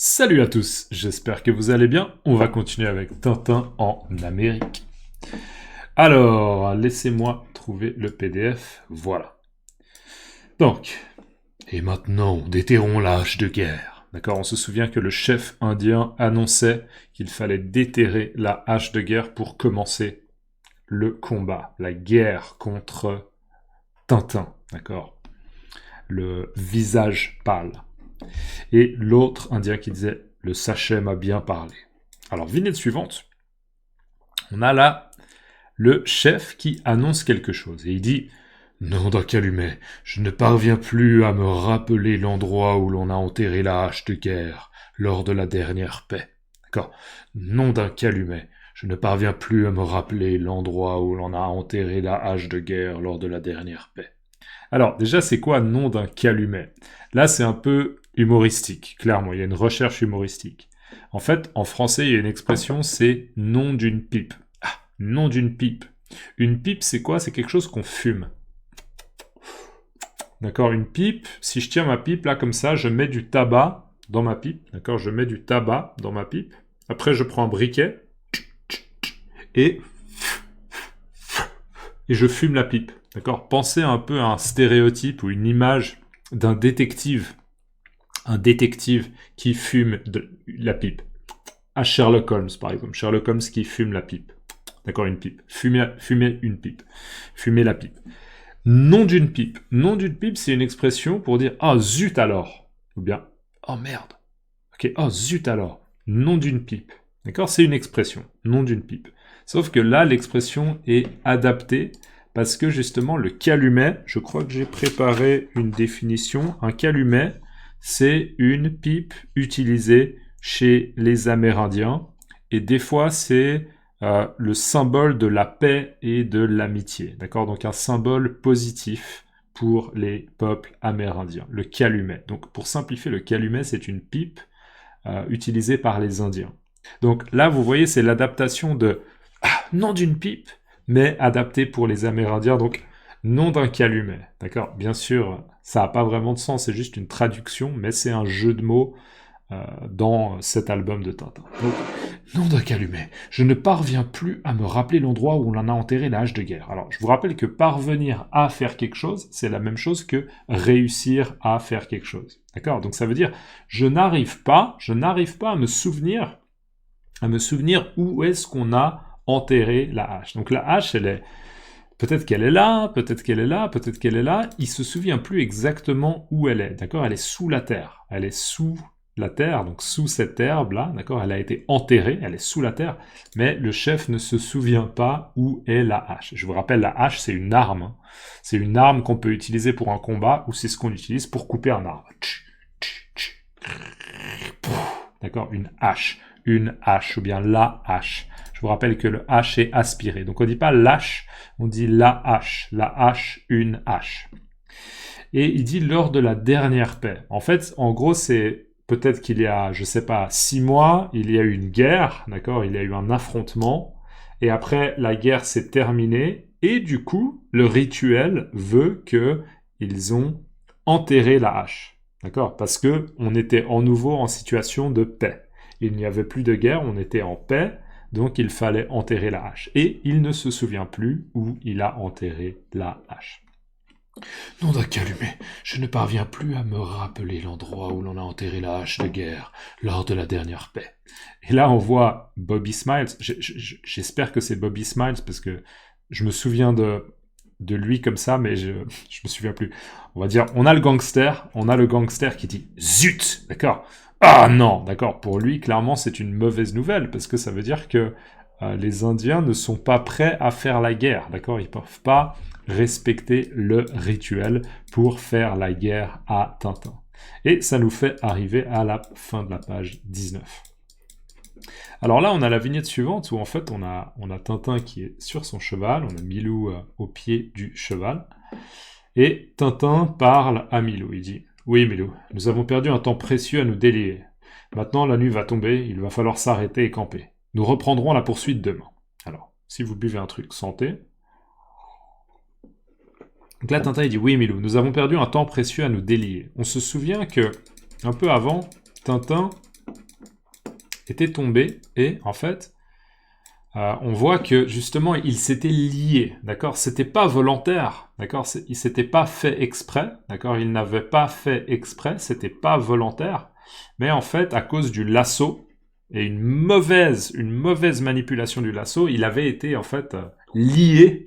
Salut à tous, j'espère que vous allez bien. On va continuer avec Tintin en Amérique. Alors, laissez-moi trouver le PDF. Voilà. Donc, et maintenant, déterrons la hache de guerre. D'accord, on se souvient que le chef indien annonçait qu'il fallait déterrer la hache de guerre pour commencer le combat, la guerre contre Tintin. D'accord, le visage pâle. Et l'autre indien qui disait « Le sachet m'a bien parlé ». Alors, vignette suivante, on a là le chef qui annonce quelque chose. Et il dit « Nom d'un calumet, je ne parviens plus à me rappeler l'endroit où l'on a enterré la hache de guerre lors de la dernière paix. » D'accord. Nom d'un calumet, je ne parviens plus à me rappeler l'endroit où l'on a enterré la hache de guerre lors de la dernière paix. Alors, déjà, c'est quoi nom d'un calumet? Là, c'est un peu humoristique, clairement. Il y a une recherche humoristique. En fait, en français, il y a une expression, c'est nom d'une pipe. Ah, nom d'une pipe. Une pipe, c'est quoi? C'est quelque chose qu'on fume. D'accord? Une pipe, si je tiens ma pipe, là, comme ça, je mets du tabac dans ma pipe. D'accord? Je mets du tabac dans ma pipe. Après, je prends un briquet et je fume la pipe. D'accord? Pensez un peu à un stéréotype ou une image d'un détective. Un détective qui fume la pipe. À Sherlock Holmes, par exemple. Sherlock Holmes qui fume la pipe. D'accord, une pipe. Fumer une pipe. Fumer la pipe. Nom d'une pipe. Nom d'une pipe, c'est une expression pour dire « Ah, zut alors !» Ou bien « Oh merde !» Ok, « Oh, zut alors !» Nom d'une pipe. D'accord, c'est une expression. Nom d'une pipe. Sauf que là, l'expression est adaptée parce que justement, le calumet, je crois que j'ai préparé une définition. Un calumet, c'est une pipe utilisée chez les Amérindiens. Et des fois, c'est le symbole de la paix et de l'amitié. D'accord? Donc un symbole positif pour les peuples amérindiens. Le calumet. Donc pour simplifier, le calumet, c'est une pipe utilisée par les Indiens. Donc là, vous voyez, c'est l'adaptation de nom d'une pipe, mais adapté pour les Amérindiens, donc nom d'un calumet. D'accord? Bien sûr, ça n'a pas vraiment de sens, c'est juste une traduction, mais c'est un jeu de mots dans cet album de Tintin. Donc, nom d'un calumet, je ne parviens plus à me rappeler l'endroit où l'on a enterré la hache de guerre. Alors, je vous rappelle que parvenir à faire quelque chose, c'est la même chose que réussir à faire quelque chose. D'accord? Donc ça veut dire, je n'arrive pas à me souvenir où est-ce qu'on a enterré la hache. Donc la hache, peut-être qu'elle est là, peut-être qu'elle est là, peut-être qu'elle est là. Il se souvient plus exactement où elle est. D'accord? Elle est sous la terre. Elle est sous la terre, donc sous cette herbe-là. D'accord? Elle a été enterrée. Elle est sous la terre. Mais le chef ne se souvient pas où est la hache. Je vous rappelle, la hache, c'est une arme. C'est une arme qu'on peut utiliser pour un combat ou c'est ce qu'on utilise pour couper un arbre. D'accord? Une hache ou bien la hache. Je vous rappelle que le H est aspiré. Donc on ne dit pas lâche, on dit la hache, une hache. Et il dit lors de la dernière paix. En fait, en gros, c'est peut-être qu'il y a, je sais pas, 6 mois, il y a eu une guerre, d'accord? Il y a eu un affrontement. Et après, la guerre s'est terminée. Et du coup, le rituel veut qu'ils ont enterré la hache. D'accord? Parce que on était en nouveau en situation de paix. Il n'y avait plus de guerre, on était en paix. Donc il fallait enterrer la hache. Et il ne se souvient plus où il a enterré la hache. Nom d'un calumet, je ne parviens plus à me rappeler l'endroit où l'on a enterré la hache de guerre lors de la dernière paix. Et là on voit Bobby Smiles. J'espère que c'est Bobby Smiles parce que je me souviens de lui comme ça, mais je me souviens plus. On va dire, on a le gangster qui dit « Zut !» D'accord? Ah non, d'accord, pour lui, clairement, c'est une mauvaise nouvelle, parce que ça veut dire que les Indiens ne sont pas prêts à faire la guerre, d'accord? Ils ne peuvent pas respecter le rituel pour faire la guerre à Tintin. Et ça nous fait arriver à la fin de la page 19. Alors là, on a la vignette suivante, où en fait, on a Tintin qui est sur son cheval, on a Milou au pied du cheval, et Tintin parle à Milou, il dit « Oui, Milou, nous avons perdu un temps précieux à nous délier. Maintenant, la nuit va tomber, il va falloir s'arrêter et camper. Nous reprendrons la poursuite demain. Alors, si vous buvez un truc, santé. » Donc là, Tintin, il dit « Oui, Milou, nous avons perdu un temps précieux à nous délier. » On se souvient que, un peu avant, Tintin était tombé et en fait, on voit que justement il s'était lié, d'accord? C'était pas volontaire, d'accord? Il s'était pas fait exprès, d'accord? Il n'avait pas fait exprès, c'était pas volontaire, mais en fait à cause du lasso et une mauvaise manipulation du lasso, il avait été en fait lié,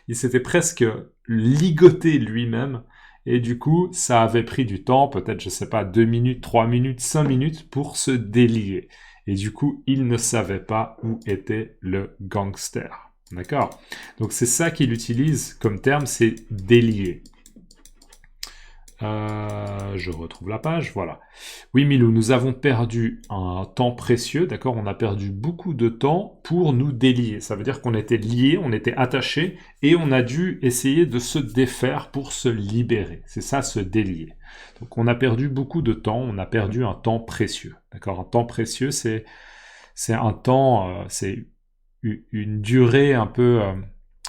il s'était presque ligoté lui-même. Et du coup, ça avait pris du temps, peut-être, je sais pas, 2 minutes, 3 minutes, 5 minutes pour se délier. Et du coup, il ne savait pas où était le gangster. D'accord? Donc c'est ça qu'il utilise comme terme, c'est délier. Je retrouve la page, voilà. Oui, Milou, nous avons perdu un temps précieux, d'accord? On a perdu beaucoup de temps pour nous délier. Ça veut dire qu'on était liés, on était attachés, et on a dû essayer de se défaire pour se libérer. C'est ça, se délier. Donc on a perdu beaucoup de temps, on a perdu un temps précieux, d'accord? Un temps précieux, c'est un temps, c'est une durée un peu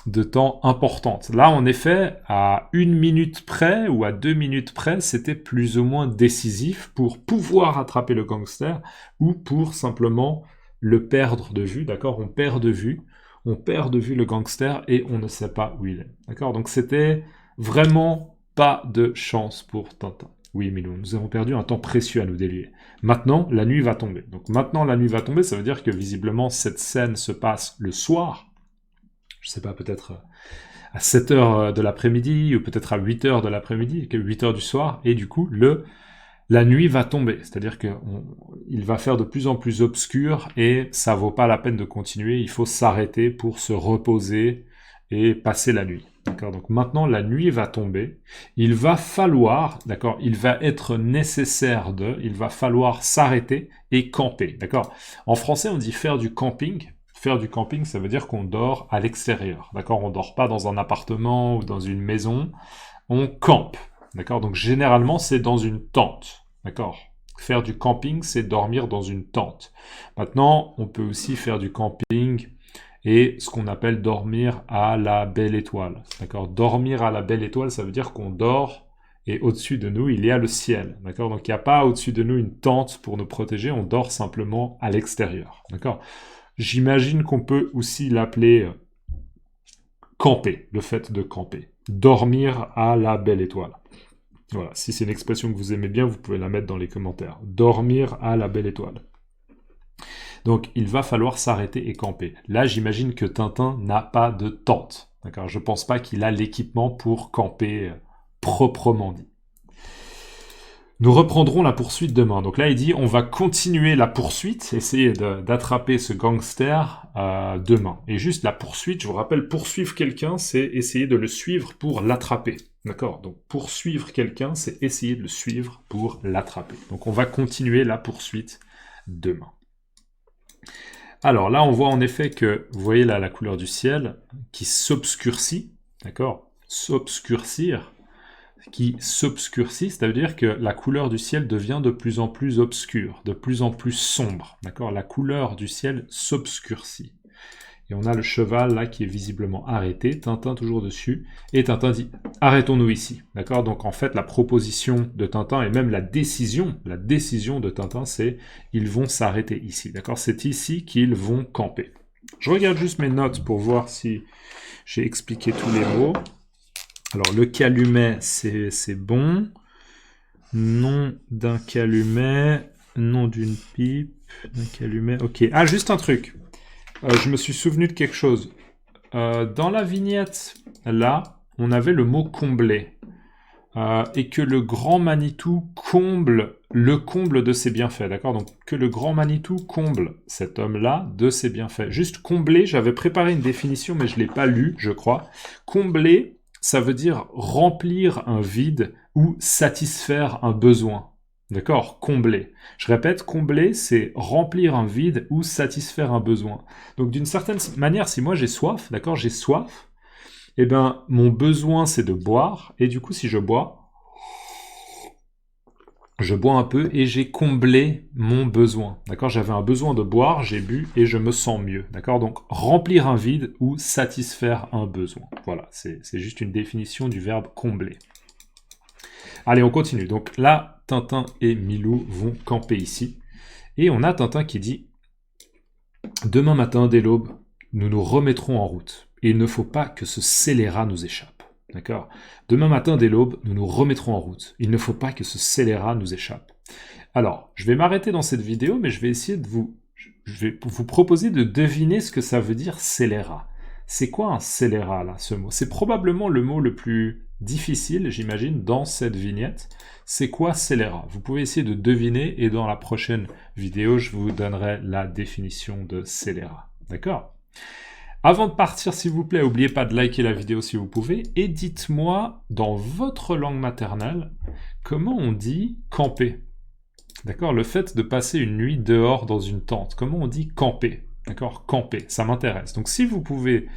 de temps importante. Là, en effet, à 1 minute près ou à 2 minutes près, c'était plus ou moins décisif pour pouvoir attraper le gangster ou pour simplement le perdre de vue, d'accord? On perd de vue le gangster et on ne sait pas où il est, d'accord? Donc c'était vraiment pas de chance pour Tintin. Oui, Milou, nous avons perdu un temps précieux à nous délier. Maintenant, la nuit va tomber. Donc maintenant, la nuit va tomber, ça veut dire que visiblement, cette scène se passe le soir. Je sais pas, peut-être à 7 heures de l'après-midi, ou peut-être à 8 heures de l'après-midi, 8 heures du soir, et du coup, la nuit va tomber. C'est-à-dire qu'il va faire de plus en plus obscur, et ça vaut pas la peine de continuer, il faut s'arrêter pour se reposer et passer la nuit. D'accord? Donc maintenant, la nuit va tomber. Il va falloir, d'accord, il va être nécessaire il va falloir s'arrêter et camper. D'accord? En français, on dit faire du camping. Faire du camping, ça veut dire qu'on dort à l'extérieur. D'accord? On dort pas dans un appartement ou dans une maison. On campe. D'accord? Donc généralement, c'est dans une tente. D'accord? Faire du camping, c'est dormir dans une tente. Maintenant, on peut aussi faire du camping et ce qu'on appelle dormir à la belle étoile. D'accord? Dormir à la belle étoile, ça veut dire qu'on dort et au-dessus de nous, il y a le ciel. D'accord? Donc il n'y a pas au-dessus de nous une tente pour nous protéger, on dort simplement à l'extérieur. D'accord? J'imagine qu'on peut aussi l'appeler camper, le fait de camper. Dormir à la belle étoile. Voilà, si c'est une expression que vous aimez bien, vous pouvez la mettre dans les commentaires. Dormir à la belle étoile. Donc, il va falloir s'arrêter et camper. Là, j'imagine que Tintin n'a pas de tente. D'accord? Je pense pas qu'il a l'équipement pour camper proprement dit. Nous reprendrons la poursuite demain. Donc là, il dit, on va continuer la poursuite, essayer d'attraper ce gangster demain. Et juste la poursuite, je vous rappelle, poursuivre quelqu'un, c'est essayer de le suivre pour l'attraper. D'accord? Donc poursuivre quelqu'un, c'est essayer de le suivre pour l'attraper. Donc on va continuer la poursuite demain. Alors là, on voit en effet que, vous voyez là la couleur du ciel qui s'obscurcit, d'accord? S'obscurcir, qui s'obscurcit, c'est-à-dire que la couleur du ciel devient de plus en plus obscure, de plus en plus sombre, d'accord? La couleur du ciel s'obscurcit. Et on a le cheval là qui est visiblement arrêté, Tintin toujours dessus, et Tintin dit « arrêtons-nous ici ». D'accord? Donc en fait, la proposition de Tintin, et même la décision de Tintin, c'est « ils vont s'arrêter ici ». D'accord? C'est ici qu'ils vont camper. Je regarde juste mes notes pour voir si j'ai expliqué tous les mots. Alors, le calumet, c'est bon. Nom d'un calumet, nom d'une pipe, d'un calumet, ok. Ah, juste un truc. Je me suis souvenu de quelque chose. Dans la vignette, là, on avait le mot « combler ». Et que le grand Manitou comble de ses bienfaits, d'accord? Donc, que le grand Manitou comble cet homme-là de ses bienfaits. Juste combler, j'avais préparé une définition, mais je ne l'ai pas lue, je crois. Combler, ça veut dire remplir un vide ou satisfaire un besoin. D'accord? Combler. Je répète, combler, c'est remplir un vide ou satisfaire un besoin. Donc, d'une certaine manière, si moi j'ai soif, d'accord, j'ai soif, eh bien, mon besoin, c'est de boire, et du coup, si je bois un peu, et j'ai comblé mon besoin, d'accord? J'avais un besoin de boire, j'ai bu, et je me sens mieux, d'accord? Donc, remplir un vide ou satisfaire un besoin. Voilà, c'est juste une définition du verbe combler. Allez, on continue. Donc là, Tintin et Milou vont camper ici, et on a Tintin qui dit Demain matin, dès l'aube, nous nous remettrons en route. Et il ne faut pas que ce scélérat nous échappe. D'accord? Demain matin, dès l'aube, nous nous remettrons en route. Il ne faut pas que ce scélérat nous échappe. Alors, je vais m'arrêter dans cette vidéo, mais je vais essayer de je vais vous proposer de deviner ce que ça veut dire scélérat. C'est quoi un scélérat, là, ce mot? C'est probablement le mot le plus difficile, j'imagine, dans cette vignette. C'est quoi scélérat? Vous pouvez essayer de deviner, et dans la prochaine vidéo, je vous donnerai la définition de scélérat. D'accord? Avant de partir, s'il vous plaît, n'oubliez pas de liker la vidéo si vous pouvez, et dites-moi, dans votre langue maternelle, comment on dit camper? D'accord? Le fait de passer une nuit dehors dans une tente, comment on dit camper? D'accord? Camper, ça m'intéresse. Donc si vous pouvez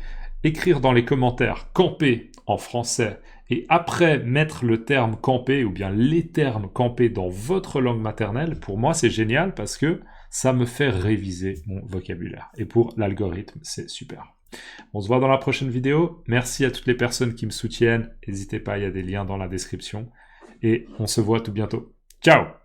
écrire dans les commentaires camper en français et après mettre le terme camper ou bien les termes camper dans votre langue maternelle, pour moi c'est génial parce que ça me fait réviser mon vocabulaire. Et pour l'algorithme, c'est super. On se voit dans la prochaine vidéo. Merci à toutes les personnes qui me soutiennent. N'hésitez pas, il y a des liens dans la description. Et on se voit tout bientôt. Ciao!